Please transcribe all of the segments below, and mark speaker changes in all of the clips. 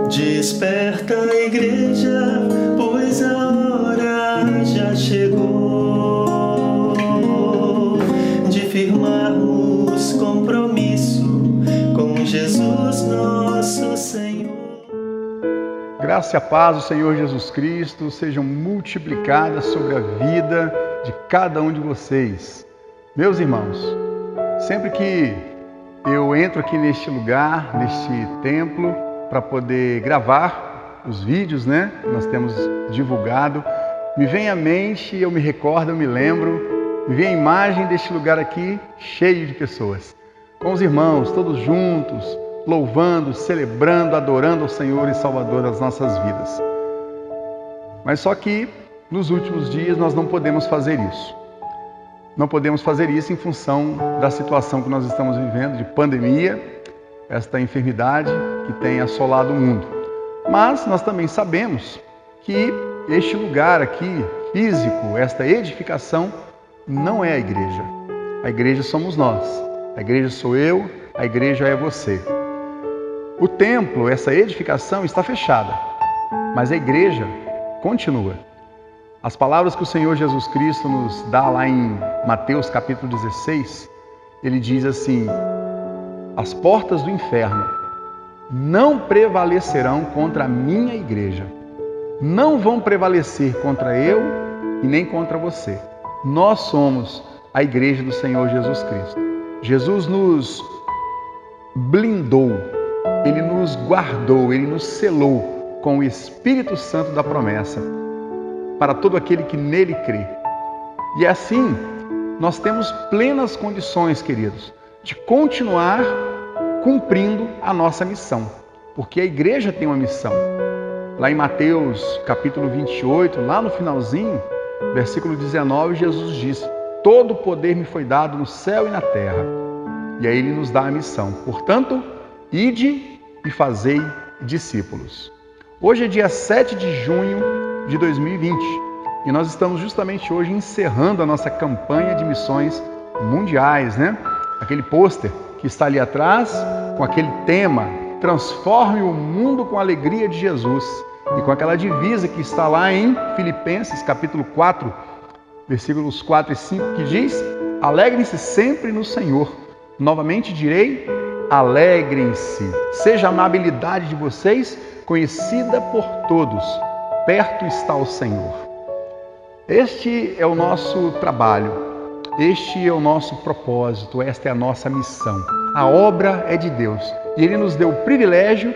Speaker 1: Desperta, igreja, pois a hora já chegou de firmarmos compromisso com Jesus nosso Senhor.
Speaker 2: Graça e a paz do Senhor Jesus Cristo sejam multiplicadas sobre a vida de cada um de vocês. Meus irmãos, sempre que eu entro aqui neste lugar, neste templo, para poder gravar os vídeos, que nós temos divulgado, me vem à mente, eu me recordo, eu me lembro, me vem a imagem deste lugar aqui cheio de pessoas, com os irmãos, todos juntos, louvando, celebrando, adorando ao Senhor e Salvador das nossas vidas. Mas só que nos últimos dias nós não podemos fazer isso. Não podemos fazer isso em função da situação que nós estamos vivendo, de pandemia, esta enfermidade que tem assolado o mundo. Mas nós também sabemos que este lugar aqui, físico, esta edificação, não é a igreja. A igreja somos nós. A igreja sou eu, a igreja é você. O templo, essa edificação está fechada, mas a igreja continua. As palavras que o Senhor Jesus Cristo nos dá lá em Mateus capítulo 16, ele diz assim: as portas do inferno não prevalecerão contra a minha igreja. Não vão prevalecer contra eu e nem contra você. Nós somos a igreja do Senhor Jesus Cristo. Jesus nos blindou, Ele nos guardou, Ele nos selou com o Espírito Santo da promessa para todo aquele que nele crê. E assim, nós temos plenas condições, queridos, de continuar cumprindo a nossa missão, porque a igreja tem uma missão. Lá em Mateus capítulo 28, lá no finalzinho, versículo 19, Jesus diz: todo o poder me foi dado no céu e na terra. E aí ele nos dá a missão: portanto, ide e fazei discípulos. Hoje é dia 7 de junho de 2020 e nós estamos justamente hoje encerrando a nossa campanha de missões mundiais, Aquele pôster que está ali atrás, com aquele tema: transforme o mundo com a alegria de Jesus, e com aquela divisa que está lá em Filipenses capítulo 4, versículos 4 e 5, que diz: alegrem-se sempre no Senhor. Novamente direi: alegrem-se. Seja a amabilidade de vocês conhecida por todos. Perto está o Senhor. Este é o nosso trabalho. Este é o nosso propósito, esta é a nossa missão. A obra é de Deus e Ele nos deu o privilégio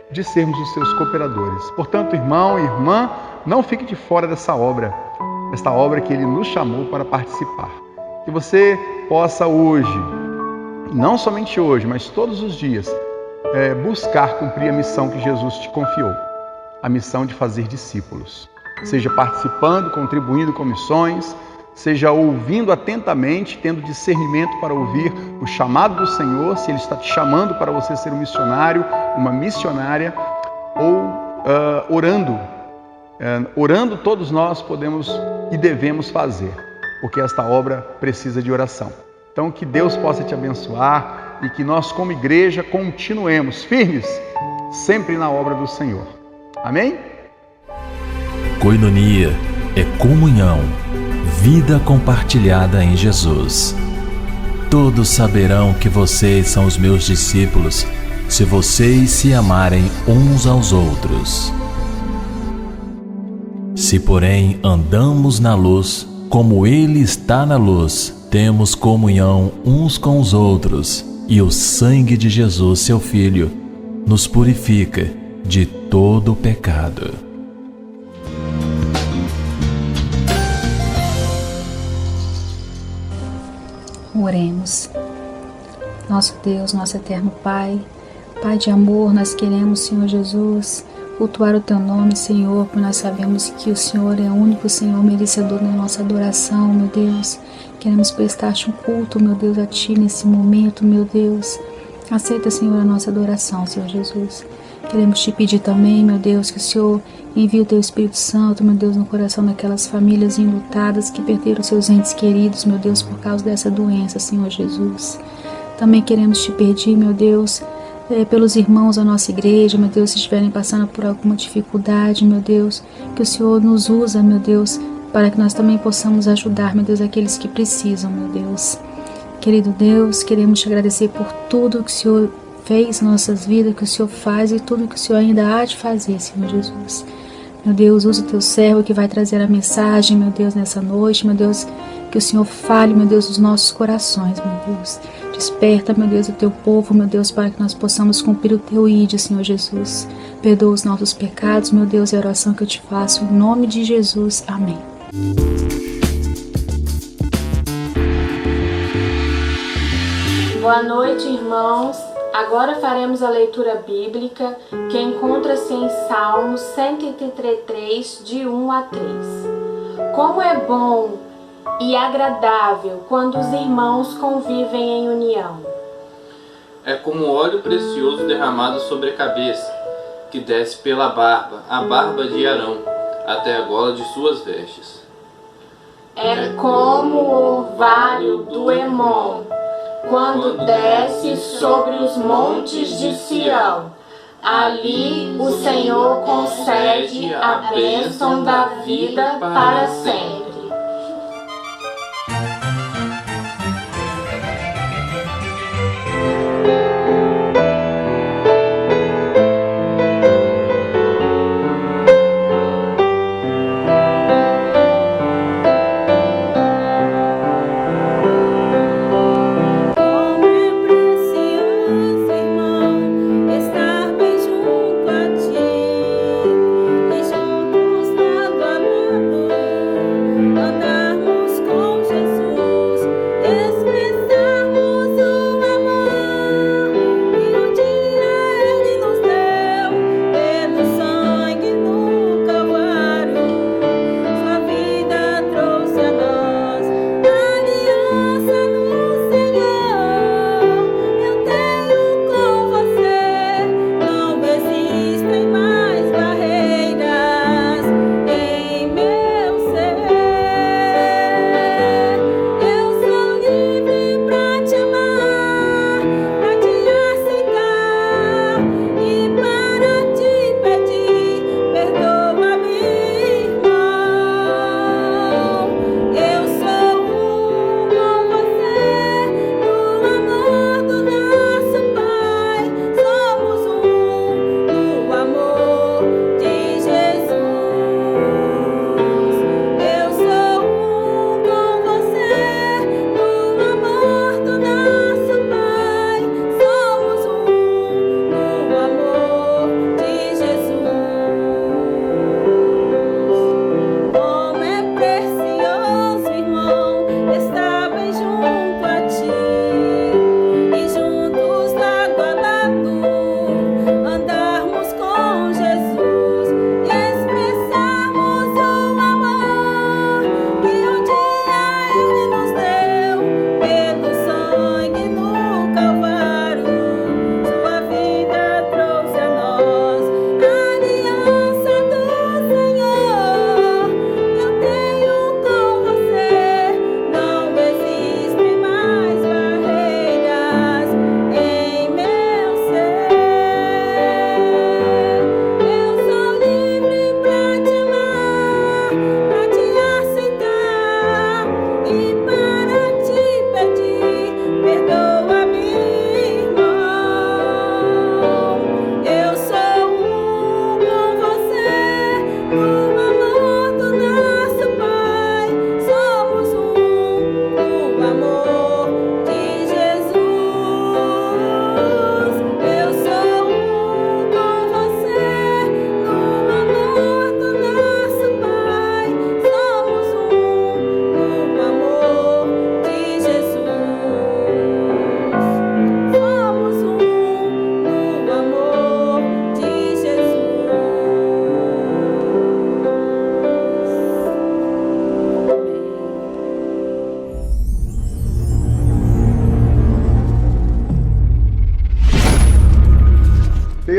Speaker 2: de sermos os seus cooperadores. Portanto, irmão e irmã, não fique de fora dessa obra, esta obra que Ele nos chamou para participar. Que você possa hoje, não somente hoje, mas todos os dias, buscar cumprir a missão que Jesus te confiou, a missão de fazer discípulos. Seja participando, contribuindo com missões, seja ouvindo atentamente, tendo discernimento para ouvir o chamado do Senhor, se Ele está te chamando para você ser um missionário, uma missionária, ou orando. Orando todos nós podemos e devemos fazer, porque esta obra precisa de oração. Então que Deus possa te abençoar e que nós como igreja continuemos firmes, sempre na obra do Senhor. Amém?
Speaker 3: Koinonia é comunhão, vida compartilhada em Jesus. Todos saberão que vocês são os meus discípulos, se vocês se amarem uns aos outros. Se, porém, andamos na luz, como Ele está na luz, temos comunhão uns com os outros, e o sangue de Jesus, seu Filho, nos purifica de todo o pecado.
Speaker 4: Oremos. Nosso Deus, nosso eterno Pai, Pai de amor, nós queremos, Senhor Jesus, cultuar o Teu nome, Senhor, porque nós sabemos que o Senhor é o único Senhor merecedor da nossa adoração, meu Deus. Queremos prestar-te um culto, meu Deus, a Ti nesse momento, meu Deus. Aceita, Senhor, a nossa adoração, Senhor Jesus. Queremos Te pedir também, meu Deus, que o Senhor envie o Teu Espírito Santo, meu Deus, no coração daquelas famílias enlutadas que perderam seus entes queridos, meu Deus, por causa dessa doença, Senhor Jesus. Também queremos Te pedir, meu Deus, pelos irmãos da nossa igreja, meu Deus, se estiverem passando por alguma dificuldade, meu Deus, que o Senhor nos usa, meu Deus, para que nós também possamos ajudar, meu Deus, aqueles que precisam, meu Deus. Querido Deus, queremos te agradecer por tudo que o Senhor fez em nossas vidas, que o Senhor faz e tudo que o Senhor ainda há de fazer, Senhor Jesus. Meu Deus, usa o teu servo que vai trazer a mensagem, meu Deus, nessa noite, meu Deus, que o Senhor fale, meu Deus, dos nossos corações, meu Deus. Desperta, meu Deus, o teu povo, meu Deus, para que nós possamos cumprir o teu ídolo, Senhor Jesus. Perdoa os nossos pecados, meu Deus, é a oração que eu te faço, em nome de Jesus. Amém.
Speaker 5: Boa noite, irmãos. Agora faremos a leitura bíblica que encontra-se em Salmos 133, de 1 a 3. Como é bom e agradável quando os irmãos convivem em união.
Speaker 6: É como óleo precioso derramado sobre a cabeça, que desce pela barba, a barba de Arão, até a gola de suas vestes.
Speaker 5: É como o orvalho do Hermon, quando desce sobre os montes de Sião. Ali o Senhor concede a bênção da vida para sempre.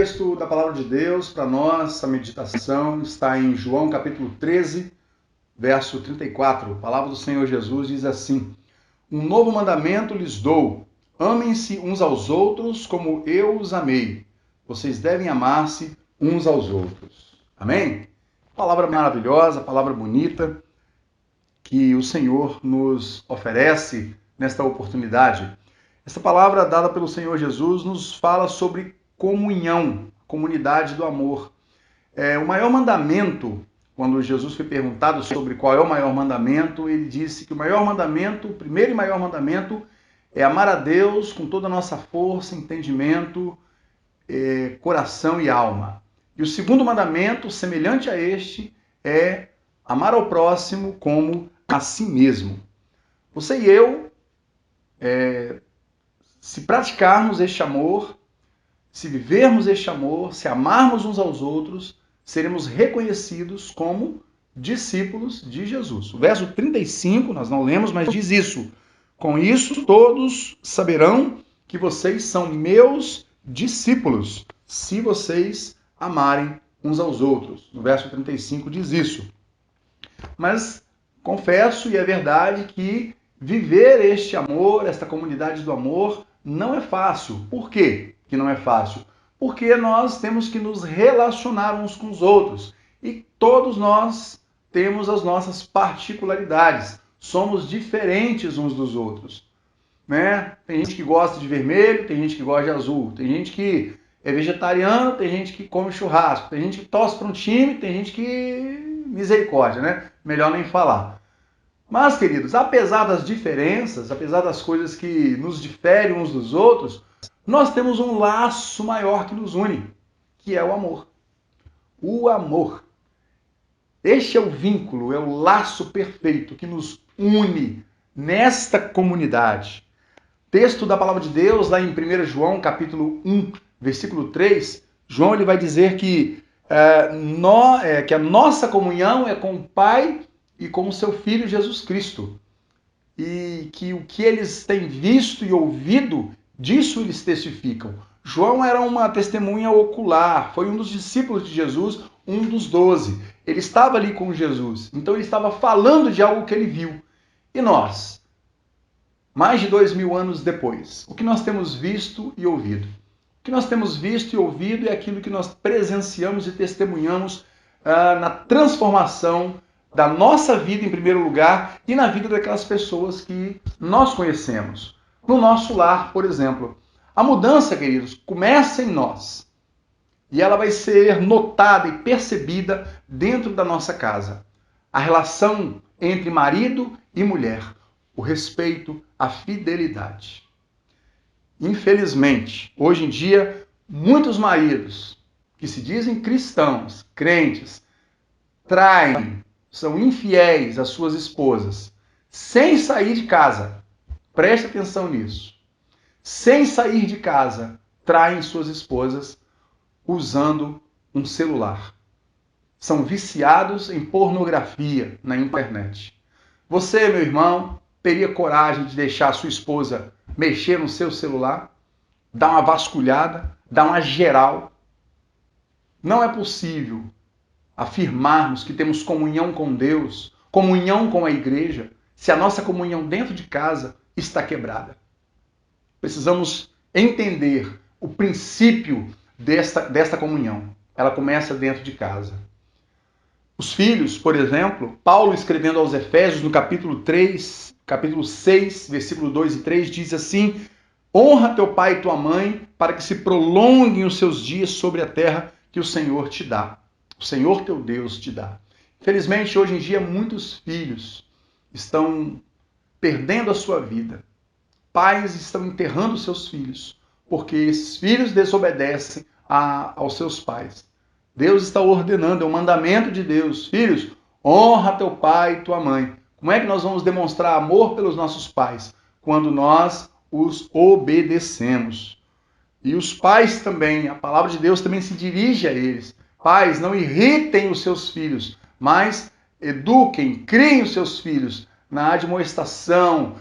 Speaker 2: texto da Palavra de Deus para nossa meditação está em João capítulo 13, verso 34. A palavra do Senhor Jesus diz assim: Um novo mandamento lhes dou, Amem-se uns aos outros como eu os amei. Vocês devem amar-se uns aos outros. Amém? Palavra maravilhosa, palavra bonita que o Senhor nos oferece nesta oportunidade. Essa palavra dada pelo Senhor Jesus nos fala sobre comunhão, comunidade do amor. O maior mandamento, quando Jesus foi perguntado sobre qual é o maior mandamento, ele disse que o maior mandamento, o primeiro e maior mandamento, é amar a Deus com toda a nossa força, entendimento, coração e alma. E o segundo mandamento, semelhante a este, é amar ao próximo como a si mesmo. Você e eu, se praticarmos este amor, se vivermos este amor, se amarmos uns aos outros, seremos reconhecidos como discípulos de Jesus. O verso 35, nós não lemos, mas diz isso. Com isso, todos saberão que vocês são meus discípulos, se vocês amarem uns aos outros. No verso 35 diz isso. Mas confesso, e é verdade, que viver este amor, esta comunidade do amor, não é fácil. Por quê que não é fácil? Porque nós temos que nos relacionar uns com os outros. E todos nós temos as nossas particularidades. Somos diferentes uns dos outros. Né? Tem gente que gosta de vermelho, tem gente que gosta de azul. Tem gente que é vegetariano, tem gente que come churrasco. Tem gente que torce para um time, tem gente que... Misericórdia, né? Melhor nem falar. Mas, queridos, apesar das diferenças, apesar das coisas que nos diferem uns dos outros, nós temos um laço maior que nos une, que é o amor. O amor. Este é o vínculo, é o laço perfeito que nos une nesta comunidade. Texto da palavra de Deus, lá em 1 João, capítulo 1, versículo 3, João ele vai dizer que a nossa comunhão é com o Pai e com o seu Filho Jesus Cristo. E que o que eles têm visto e ouvido, disso eles testificam. João era uma testemunha ocular, foi um dos discípulos de Jesus, um dos 12. Ele estava ali com Jesus, então ele estava falando de algo que ele viu. E nós, mais de 2000 anos depois, o que nós temos visto e ouvido? O que nós temos visto e ouvido é aquilo que nós presenciamos e testemunhamos na transformação da nossa vida, em primeiro lugar, e na vida daquelas pessoas que nós conhecemos. No nosso lar, por exemplo. A mudança, queridos, começa em nós. E ela vai ser notada e percebida dentro da nossa casa. A relação entre marido e mulher. O respeito, a fidelidade. Infelizmente, hoje em dia, muitos maridos que se dizem cristãos, crentes, traem, são infiéis às suas esposas, sem sair de casa. Preste atenção nisso. Sem sair de casa, traem suas esposas usando um celular. São viciados em pornografia na internet. Você, meu irmão, teria coragem de deixar a sua esposa mexer no seu celular? Dar uma vasculhada? Dar uma geral? Não é possível afirmarmos que temos comunhão com Deus, comunhão com a igreja, se a nossa comunhão dentro de casa está quebrada. Precisamos entender o princípio desta comunhão. Ela começa dentro de casa. Os filhos, por exemplo, Paulo escrevendo aos Efésios no capítulo 6, versículo 2 e 3, diz assim: honra teu pai e tua mãe, para que se prolonguem os seus dias sobre a terra que o Senhor te dá. O Senhor teu Deus te dá. Infelizmente, hoje em dia, muitos filhos estão perdendo a sua vida. Pais estão enterrando seus filhos, porque esses filhos desobedecem aos seus pais. Deus está ordenando, é um mandamento de Deus. Filhos, honra teu pai e tua mãe. Como é que nós vamos demonstrar amor pelos nossos pais? Quando nós os obedecemos. E os pais também, a palavra de Deus também se dirige a eles. Pais, não irritem os seus filhos, mas eduquem, criem os seus filhos na admoestação,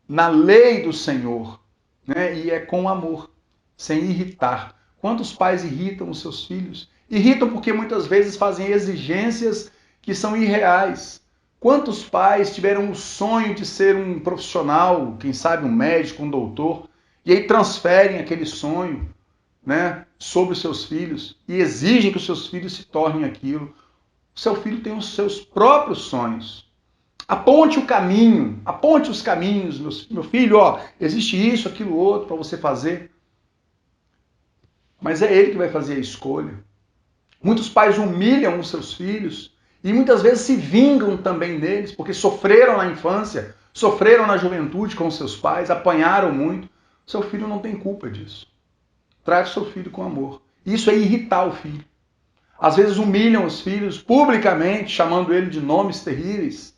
Speaker 2: na lei do Senhor. Né? E é com amor, sem irritar. Quantos pais irritam os seus filhos? Irritam porque muitas vezes fazem exigências que são irreais. Quantos pais tiveram o sonho de ser um profissional, quem sabe um médico, um doutor, e aí transferem aquele sonho, né, sobre os seus filhos e exigem que os seus filhos se tornem aquilo. O seu filho tem os seus próprios sonhos. Aponte o caminho, aponte os caminhos, meu filho, ó, existe isso, aquilo, outro para você fazer. Mas é ele que vai fazer a escolha. Muitos pais humilham os seus filhos e muitas vezes se vingam também deles, porque sofreram na infância, sofreram na juventude com seus pais, apanharam muito. Seu filho não tem culpa disso. Trate seu filho com amor. Isso é irritar o filho. Às vezes humilham os filhos publicamente, chamando ele de nomes terríveis.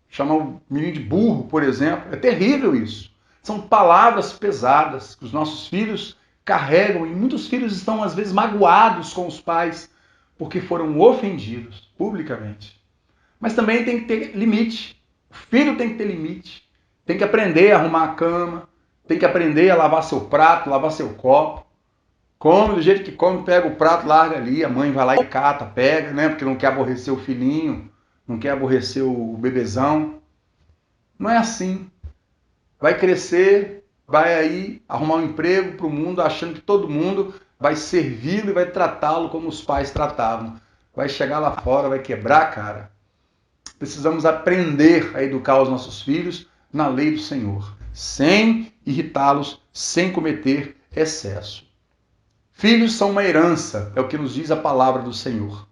Speaker 2: Chamar o menino de burro, por exemplo. É terrível isso. São palavras pesadas que os nossos filhos carregam e muitos filhos estão às vezes magoados com os pais porque foram ofendidos publicamente. Mas também tem que ter limite. O filho tem que ter limite. Tem que aprender a arrumar a cama, tem que aprender a lavar seu prato, lavar seu copo. Come do jeito que come, pega o prato, larga ali, a mãe vai lá e cata, pega, né? Porque não quer aborrecer o filhinho, não quer aborrecer o bebezão. Não é assim. Vai crescer, vai aí arrumar um emprego para o mundo, achando que todo mundo vai servi-lo e vai tratá-lo como os pais tratavam. Vai chegar lá fora, vai quebrar a cara. Precisamos aprender a educar os nossos filhos na lei do Senhor, sem irritá-los, sem cometer excesso. Filhos são uma herança, é o que nos diz a palavra do Senhor.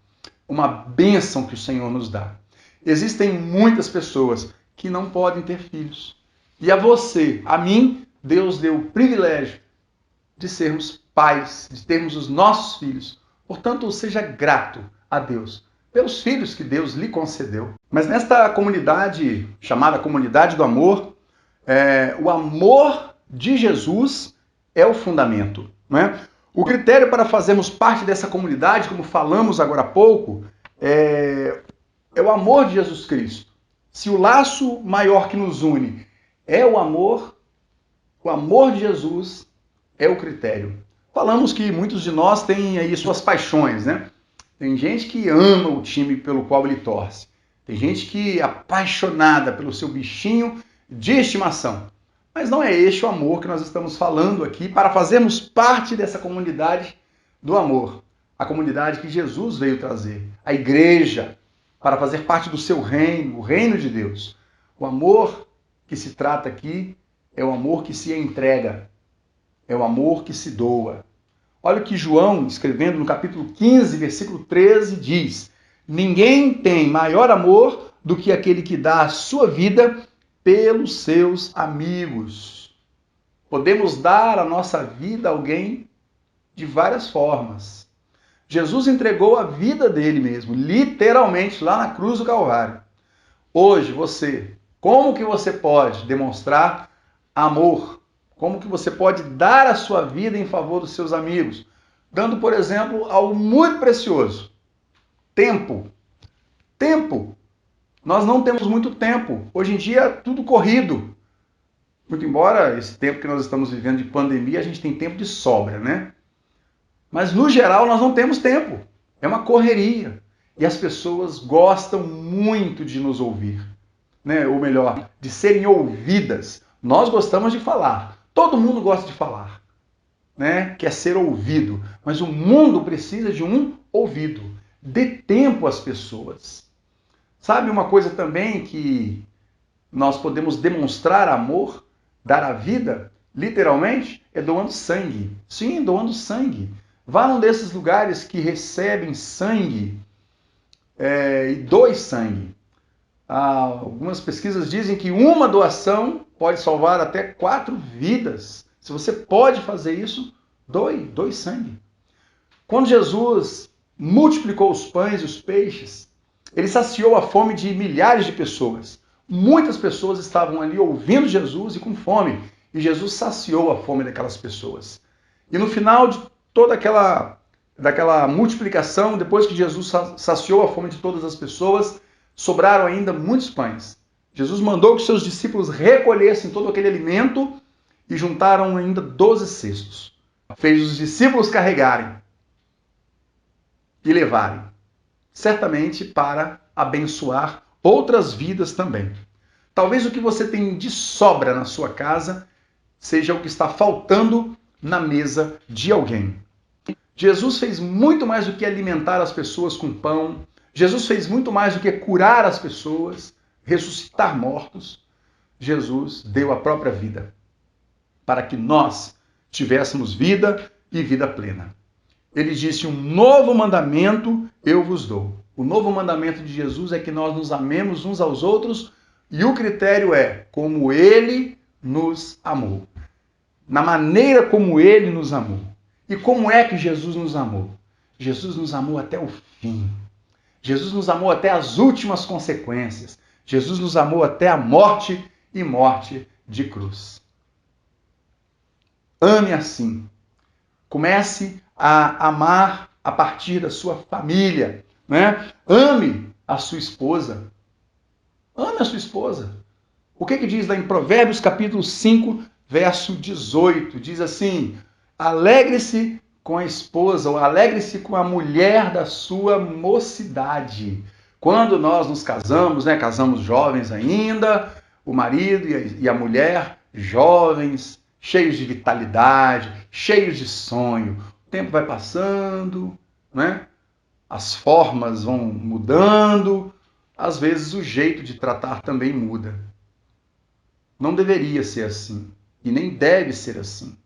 Speaker 2: Uma bênção que o Senhor nos dá. Existem muitas pessoas que não podem ter filhos. E a você, a mim, Deus deu o privilégio de sermos pais, de termos os nossos filhos. Portanto, seja grato a Deus pelos filhos que Deus lhe concedeu. Mas nesta comunidade, chamada Comunidade do Amor, o amor de Jesus é o fundamento, não é? O critério para fazermos parte dessa comunidade, como falamos agora há pouco, é o amor de Jesus Cristo. Se o laço maior que nos une é o amor de Jesus é o critério. Falamos que muitos de nós têm aí suas paixões, né? Tem gente que ama o time pelo qual ele torce. Tem gente que é apaixonada pelo seu bichinho de estimação. Mas não é este o amor que nós estamos falando aqui para fazermos parte dessa comunidade do amor. A comunidade que Jesus veio trazer. A igreja, para fazer parte do seu reino, o reino de Deus. O amor que se trata aqui é o amor que se entrega. É o amor que se doa. Olha o que João, escrevendo no capítulo 15, versículo 13, diz: ninguém tem maior amor do que aquele que dá a sua vida pelos seus amigos. Podemos dar a nossa vida a alguém de várias formas. Jesus entregou a vida dele mesmo, literalmente, lá na cruz do Calvário. Hoje, você, como que você pode demonstrar amor? Como que você pode dar a sua vida em favor dos seus amigos? Dando, por exemplo, algo muito precioso. Tempo. Tempo. Nós não temos muito tempo. Hoje em dia, tudo corrido. Muito embora esse tempo que nós estamos vivendo de pandemia, a gente tem tempo de sobra, né? Mas, no geral, nós não temos tempo. É uma correria. E as pessoas gostam muito de nos ouvir. Né? Ou melhor, de serem ouvidas. Nós gostamos de falar. Todo mundo gosta de falar, né? Quer ser ouvido, mas o mundo precisa de um ouvido. Dê tempo às pessoas. Sabe uma coisa também que nós podemos demonstrar amor, dar a vida, literalmente, é doando sangue. Sim, doando sangue. Vá num desses lugares que recebem sangue e doe sangue. Algumas pesquisas dizem que uma doação pode salvar até 4 vidas. Se você pode fazer isso, doe sangue. Quando Jesus multiplicou os pães e os peixes, ele saciou a fome de milhares de pessoas. Muitas pessoas estavam ali ouvindo Jesus e com fome. E Jesus saciou a fome daquelas pessoas. E no final de toda daquela multiplicação, depois que Jesus saciou a fome de todas as pessoas, sobraram ainda muitos pães. Jesus mandou que seus discípulos recolhessem todo aquele alimento e juntaram ainda 12 cestos. Fez os discípulos carregarem e levarem, certamente para abençoar outras vidas também. Talvez o que você tem de sobra na sua casa seja o que está faltando na mesa de alguém. Jesus fez muito mais do que alimentar as pessoas com pão. Jesus fez muito mais do que curar as pessoas, ressuscitar mortos. Jesus deu a própria vida para que nós tivéssemos vida e vida plena. Ele disse: um novo mandamento eu vos dou. O novo mandamento de Jesus é que nós nos amemos uns aos outros, e o critério é como ele nos amou. Na maneira como ele nos amou. E como é que Jesus nos amou? Jesus nos amou até o fim. Jesus nos amou até as últimas consequências. Jesus nos amou até a morte e morte de cruz. Ame assim. Comece a amar a partir da sua família, né? Ame a sua esposa. Ame a sua esposa. O que diz lá em Provérbios capítulo 5, verso 18? Diz assim: alegre-se com a esposa, ou alegre-se com a mulher da sua mocidade. Quando nós nos casamos, né? Casamos jovens ainda, o marido e a mulher jovens, cheios de vitalidade, cheios de sonho. O tempo vai passando, né? As formas vão mudando, às vezes o jeito de tratar também muda. Não deveria ser assim, e nem deve ser assim.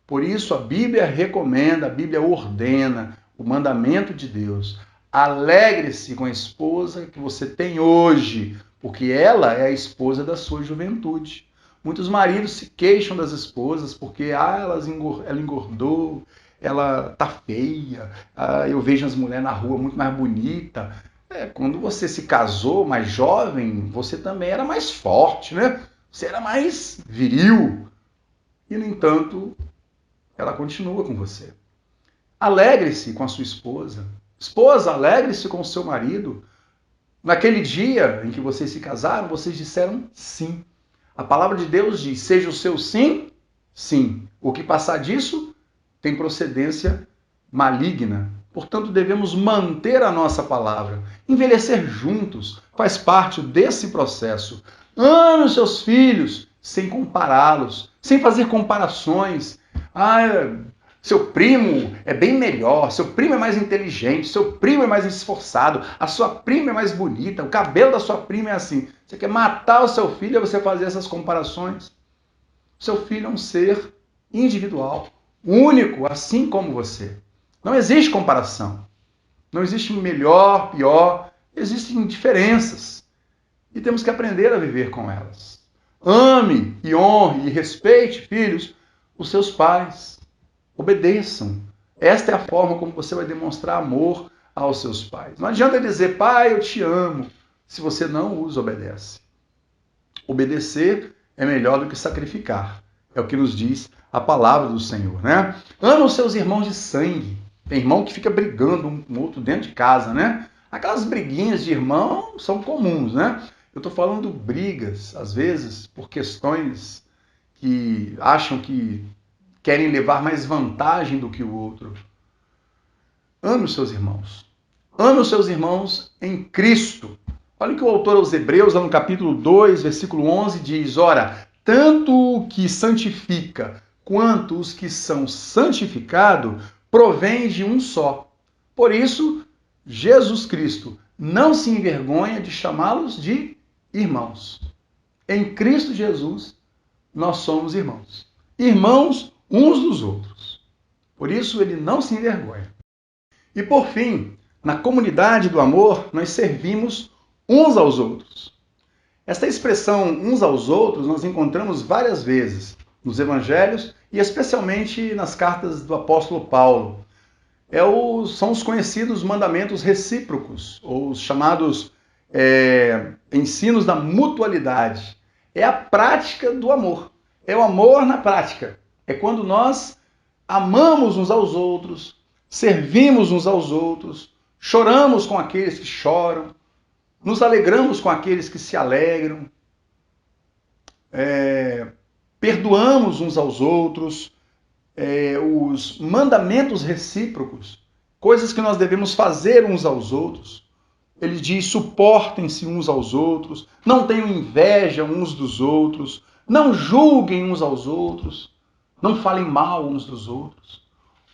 Speaker 2: Por isso a Bíblia recomenda, a Bíblia ordena o mandamento de Deus. Alegre-se com a esposa que você tem hoje, porque ela é a esposa da sua juventude. Muitos maridos se queixam das esposas porque ela engordou, ela tá feia, eu vejo as mulheres na rua muito mais bonita. Quando você se casou mais jovem, você também era mais forte, né? Você era mais viril. E, no entanto, ela continua com você. Alegre-se com a sua esposa. Esposa, alegre-se com o seu marido. Naquele dia em que vocês se casaram, vocês disseram sim. A palavra de Deus diz: seja o seu sim, sim. O que passar disso tem procedência maligna. Portanto, devemos manter a nossa palavra. Envelhecer juntos faz parte desse processo. Ame os seus filhos sem compará-los, sem fazer comparações. Seu primo é bem melhor, seu primo é mais inteligente, seu primo é mais esforçado, a sua prima é mais bonita, o cabelo da sua prima é assim. Você quer matar o seu filho, é você fazer essas comparações? Seu filho é um ser individual, único, assim como você. Não existe comparação. Não existe melhor, pior. Existem diferenças. E temos que aprender a viver com elas. Ame e honre e respeite, filhos, os seus pais. Obedeçam. Esta é a forma como você vai demonstrar amor aos seus pais. Não adianta dizer: pai, eu te amo, se você não os obedece. Obedecer é melhor do que sacrificar. É o que nos diz a palavra do Senhor, né? Ama os seus irmãos de sangue. Tem irmão que fica brigando um com o outro dentro de casa, né? Aquelas briguinhas de irmão são comuns, né? Eu estou falando brigas, às vezes, por questões que acham que querem levar mais vantagem do que o outro. Ame os seus irmãos. Ame os seus irmãos em Cristo. Olha o que o autor aos Hebreus, lá no capítulo 2, versículo 11, diz: ora, tanto o que santifica quanto os que são santificados provém de um só. Por isso, Jesus Cristo não se envergonha de chamá-los de irmãos. Em Cristo Jesus, nós somos irmãos. Irmãos uns dos outros. Por isso, ele não se envergonha. E por fim, na comunidade do amor, nós servimos uns aos outros. Esta expressão uns aos outros nós encontramos várias vezes nos evangelhos e especialmente nas cartas do apóstolo Paulo. São os conhecidos mandamentos recíprocos, ou os chamados ensinos da mutualidade. É a prática do amor. É o amor na prática. É quando nós amamos uns aos outros, servimos uns aos outros, choramos com aqueles que choram, nos alegramos com aqueles que se alegram, perdoamos uns aos outros, os mandamentos recíprocos, coisas que nós devemos fazer uns aos outros. Ele diz: suportem-se uns aos outros, não tenham inveja uns dos outros, não julguem uns aos outros, não falem mal uns dos outros,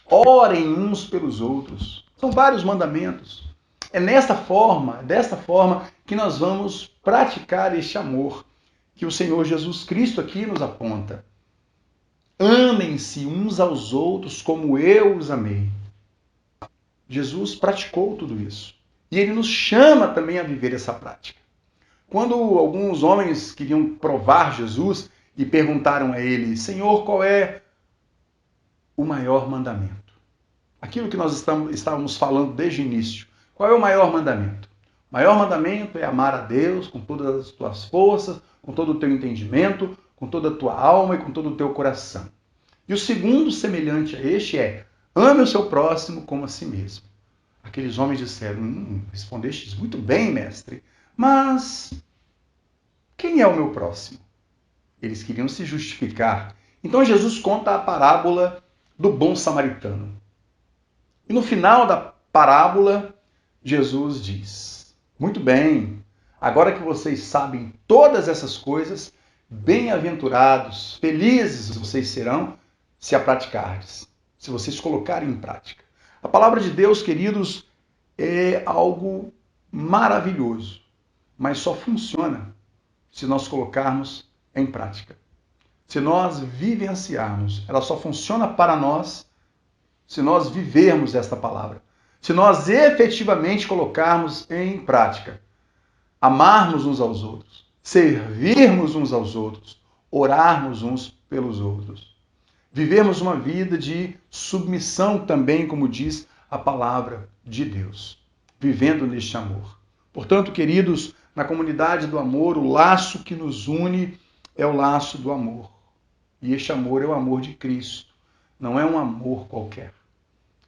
Speaker 2: orem uns pelos outros. São vários mandamentos. É desta forma que nós vamos praticar este amor que o Senhor Jesus Cristo aqui nos aponta. Amem-se uns aos outros como eu os amei. Jesus praticou tudo isso. E ele nos chama também a viver essa prática. Quando alguns homens queriam provar Jesus e perguntaram a ele: Senhor, qual é o maior mandamento? Aquilo que nós estávamos falando desde o início. Qual é o maior mandamento? O maior mandamento é amar a Deus com todas as tuas forças, com todo o teu entendimento, com toda a tua alma e com todo o teu coração. E o segundo, semelhante a este, é: ame o seu próximo como a si mesmo. Aqueles homens disseram: respondestes muito bem, mestre, mas quem é o meu próximo? Eles queriam se justificar. Então Jesus conta a parábola do bom samaritano. E no final da parábola, Jesus diz: muito bem, agora que vocês sabem todas essas coisas, bem-aventurados, felizes vocês serão se a praticardes, se vocês colocarem em prática. A palavra de Deus, queridos, é algo maravilhoso, mas só funciona se nós colocarmos em prática. Se nós vivenciarmos, ela só funciona para nós se nós vivermos esta palavra. Se nós efetivamente colocarmos em prática, amarmos uns aos outros, servirmos uns aos outros, orarmos uns pelos outros. Vivermos uma vida de submissão também, como diz a palavra de Deus, vivendo neste amor. Portanto, queridos, na comunidade do amor, o laço que nos une é o laço do amor. E este amor é o amor de Cristo. Não é um amor qualquer.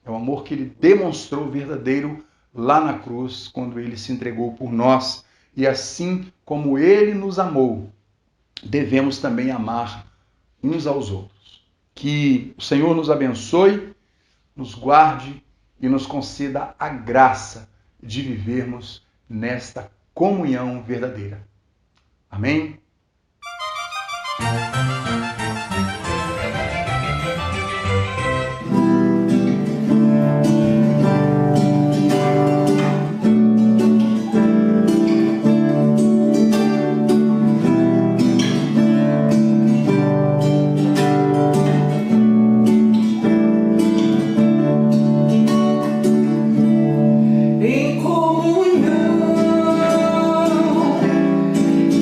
Speaker 2: É um amor que ele demonstrou verdadeiro lá na cruz, quando ele se entregou por nós. E assim como ele nos amou, devemos também amar uns aos outros. Que o Senhor nos abençoe, nos guarde e nos conceda a graça de vivermos nesta comunhão verdadeira. Amém?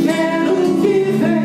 Speaker 7: Quero viver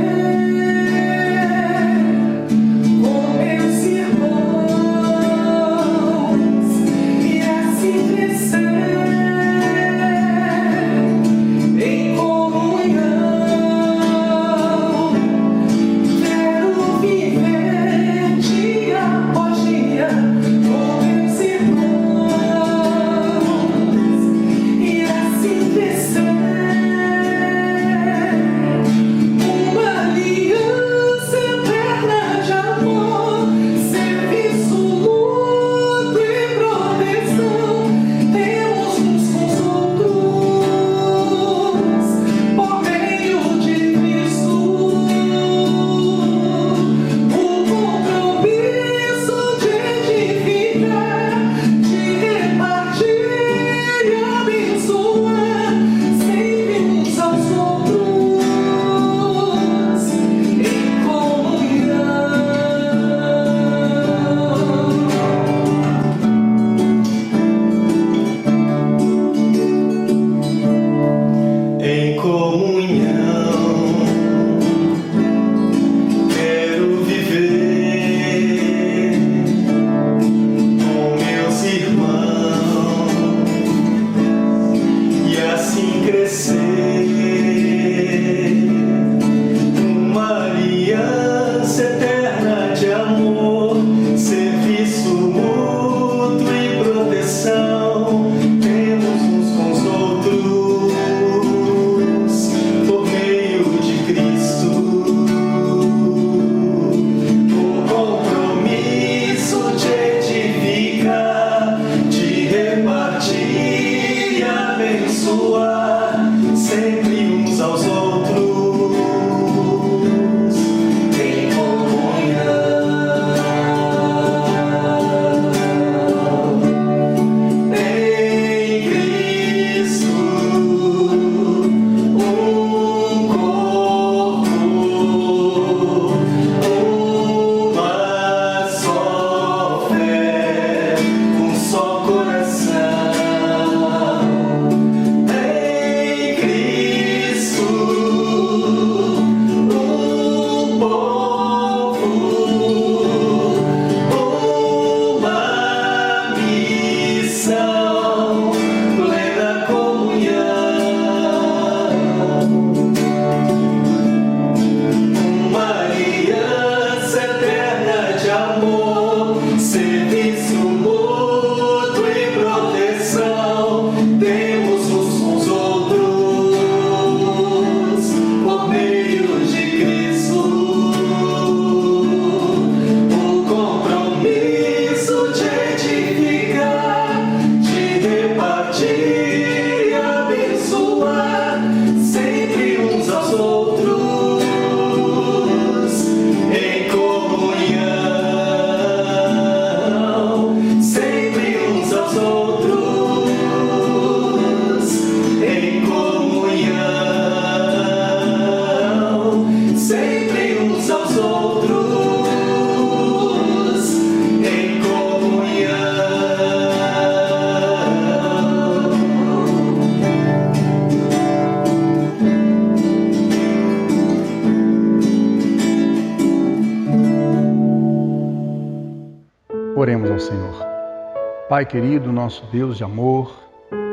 Speaker 2: Pai querido, nosso Deus de amor,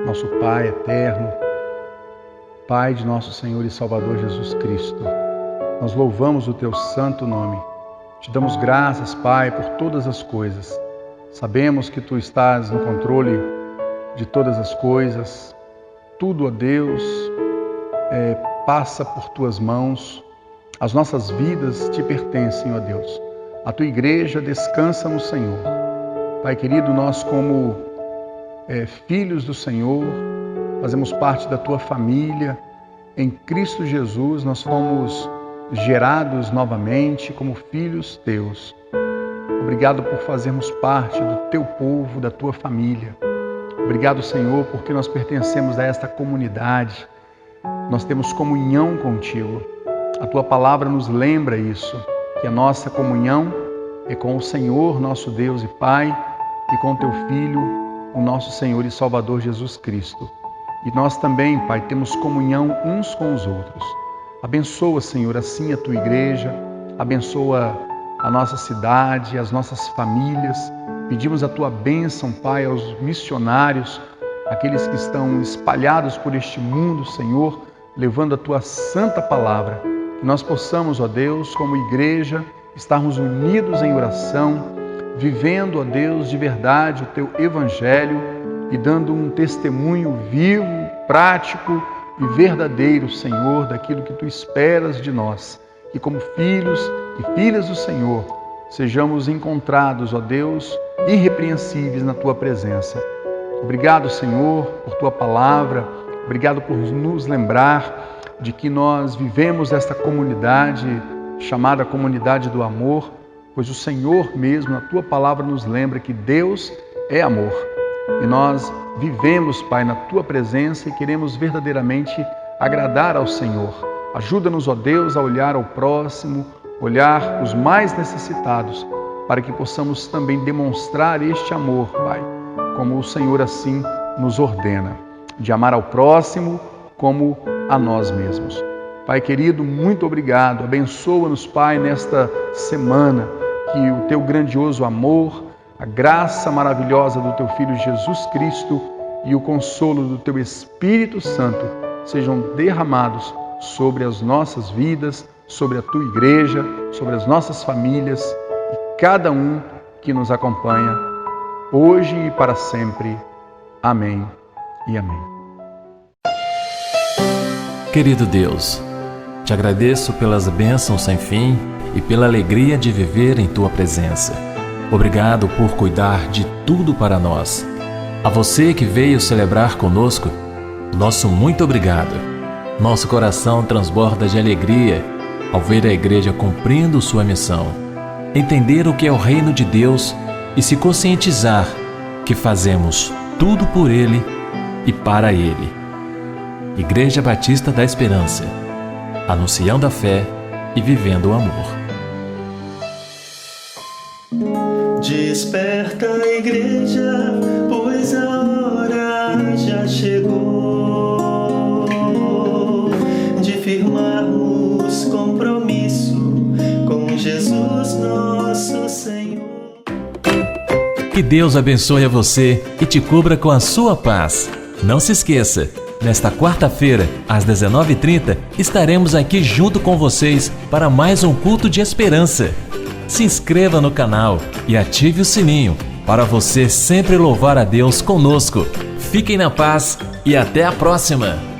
Speaker 2: nosso Pai eterno, Pai de nosso Senhor e Salvador Jesus Cristo, nós louvamos o Teu santo nome. Te damos graças, Pai, por todas as coisas. Sabemos que Tu estás no controle de todas as coisas. Tudo, ó Deus, passa por Tuas mãos. As nossas vidas Te pertencem, ó Deus. A Tua igreja descansa no Senhor. Pai querido, nós como filhos do Senhor, fazemos parte da Tua família. Em Cristo Jesus nós fomos gerados novamente como filhos Teus. Obrigado por fazermos parte do Teu povo, da Tua família. Obrigado, Senhor, porque nós pertencemos a esta comunidade. Nós temos comunhão contigo. A Tua palavra nos lembra isso, que a nossa comunhão é com o Senhor, nosso Deus e Pai, e com o Teu Filho, o nosso Senhor e Salvador Jesus Cristo. E nós também, Pai, temos comunhão uns com os outros. Abençoa, Senhor, assim a Tua igreja, abençoa a nossa cidade, as nossas famílias. Pedimos a Tua bênção, Pai, aos missionários, aqueles que estão espalhados por este mundo, Senhor, levando a Tua santa palavra. Que nós possamos, ó Deus, como igreja, estarmos unidos em oração, vivendo, ó Deus, de verdade o Teu Evangelho e dando um testemunho vivo, prático e verdadeiro, Senhor, daquilo que Tu esperas de nós. E como filhos e filhas do Senhor, sejamos encontrados, ó Deus, irrepreensíveis na Tua presença. Obrigado, Senhor, por Tua palavra. Obrigado por nos lembrar de que nós vivemos esta comunidade chamada Comunidade do Amor, pois o Senhor mesmo, na Tua palavra, nos lembra que Deus é amor. E nós vivemos, Pai, na Tua presença e queremos verdadeiramente agradar ao Senhor. Ajuda-nos, ó Deus, a olhar ao próximo, olhar os mais necessitados, para que possamos também demonstrar este amor, Pai, como o Senhor assim nos ordena, de amar ao próximo como a nós mesmos. Pai querido, muito obrigado. Abençoa-nos, Pai, nesta semana, que o Teu grandioso amor, a graça maravilhosa do Teu Filho Jesus Cristo e o consolo do Teu Espírito Santo sejam derramados sobre as nossas vidas, sobre a Tua igreja, sobre as nossas famílias e cada um que nos acompanha, hoje e para sempre. Amém e amém.
Speaker 3: Querido Deus, Te agradeço pelas bênçãos sem fim e pela alegria de viver em Tua presença. Obrigado por cuidar de tudo para nós. A você que veio celebrar conosco, nosso muito obrigado. Nosso coração transborda de alegria ao ver a igreja cumprindo sua missão, entender o que é o reino de Deus e se conscientizar que fazemos tudo por Ele e para Ele. Igreja Batista da Esperança, anunciando a fé e vivendo o amor.
Speaker 1: Desperta, igreja, pois a hora já chegou de firmarmos compromisso com Jesus nosso Senhor.
Speaker 3: Que Deus abençoe a você e te cubra com a sua paz. Não se esqueça, nesta quarta-feira, às 19h30, estaremos aqui junto com vocês para mais um culto de esperança. Se inscreva no canal e ative o sininho para você sempre louvar a Deus conosco. Fiquem na paz e até a próxima!